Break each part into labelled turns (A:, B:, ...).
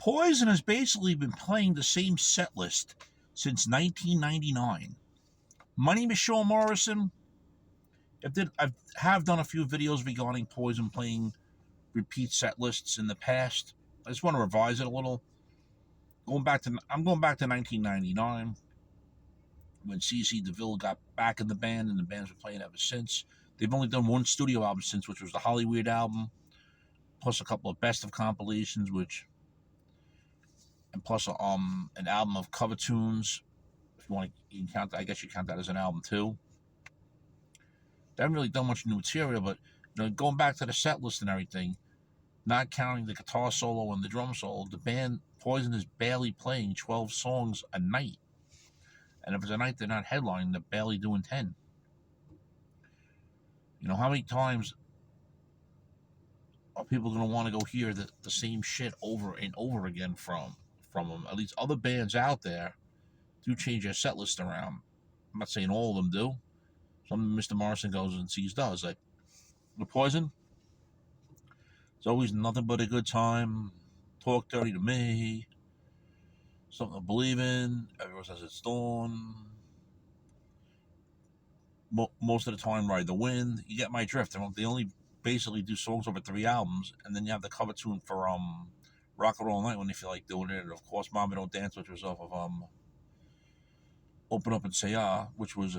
A: Poison has basically been playing the same set list since 1999. My name is Sean Morrison. I have done a few videos regarding Poison playing repeat set lists in the past. I just want to revise it a little. I'm going back to 1999 when CC DeVille got back in the band, and the band's been playing ever since. They've only done one studio album since, which was the Hollywood album, plus a couple of best of compilations, and plus an album of cover tunes. If you want to, you can count that. I guess you count that as an album too. They haven't really done much new material, but going back to the set list and everything, not counting the guitar solo and the drum solo, the band Poison is barely playing 12 songs a night. And if it's a night they're not headlining, they're barely doing 10. How many times are people going to want to go hear the same shit over and over again from them? At least other bands out there do change their set list around. I'm not saying all of them do. Some Mr. Morrison goes and sees does. Like the Poison, it's always nothing but a good time. Talk dirty to me. Something to believe in. Everyone says it's dawn. Most of the time, Ride the Wind. You get my drift. They only basically do songs over 3 albums, and then you have the cover tune for Rock and Roll Night when they feel like doing it. And of course, Mama Don't Dance, which was off of Open Up and Say Ah, which was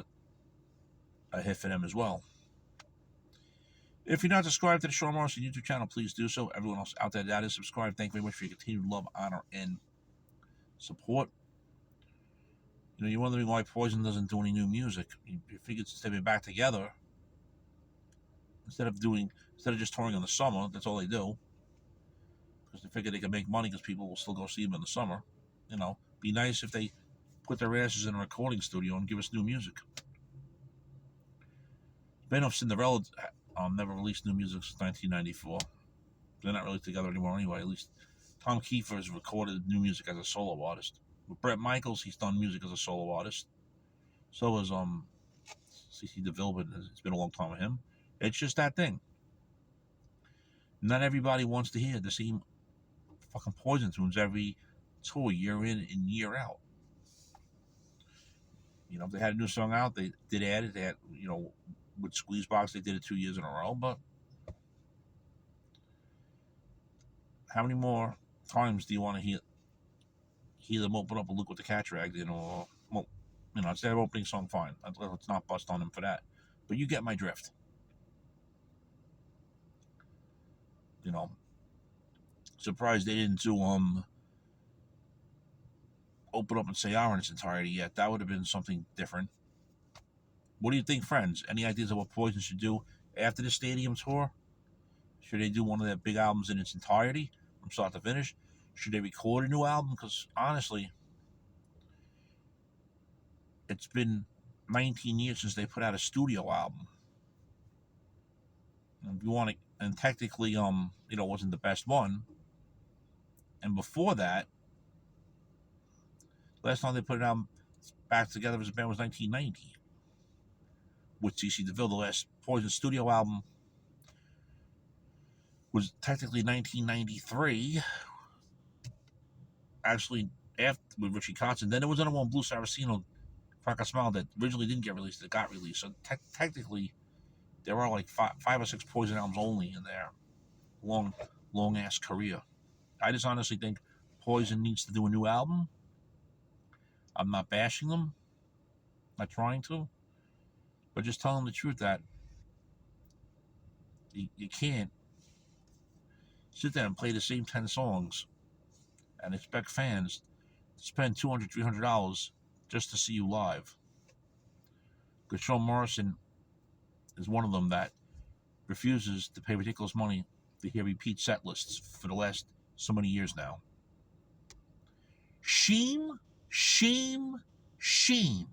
A: a hit for them as well. If you're not subscribed to the Sean Morrison YouTube channel, please do so. Everyone else out there that is subscribed, thank you very much for your continued love, honor, and support. You're wondering why Poison doesn't do any new music. You figured since they've been back together, instead of just touring in the summer, that's all they do. Because they figure they can make money because people will still go see them in the summer. Be nice if they put their asses in a recording studio and give us new music. Band of Cinderella never released new music since 1994. They're not really together anymore anyway. At least Tom Kiefer has recorded new music as a solo artist. With Bret Michaels, he's done music as a solo artist. So has CC DeVille, but it's been a long time with him. It's just that thing. Not everybody wants to hear the same fucking Poison tunes every tour, year in and year out. If they had a new song out, they did add it. They had, with Squeezebox, they did it 2 years in a row. But how many more times do you want to hear them open up a Look with the Cat Dragged? Instead of opening song, fine. Let's not bust on them for that. But you get my drift. Surprised they didn't do Open Up and Say Ah in its entirety yet. That would have been something different. What do you think, friends? Any ideas of what Poison should do after the stadium tour? Should they do one of their big albums in its entirety, from start to finish? Should they record a new album? Because honestly, it's been 19 years since they put out a studio album. And if you want to, and technically, wasn't the best one. And before that, last time they put it out back together as a band was 1990 with CC DeVille. The last Poison studio album was technically 1993. Actually, after with Richie Kotzen. Then there was another one, Blue Saraceno, Crack a Smile, that originally didn't get released, that got released. So technically, there are like five or six Poison albums only in their long ass career. I just honestly think Poison needs to do a new album. I'm not bashing them, not trying to, but just telling the truth that you can't sit there and play the same 10 songs and expect fans to spend $200, $300 just to see you live. Because Sean Morrison is one of them that refuses to pay ridiculous money to hear repeat set lists for the last so many years now. Shame, shame, shame.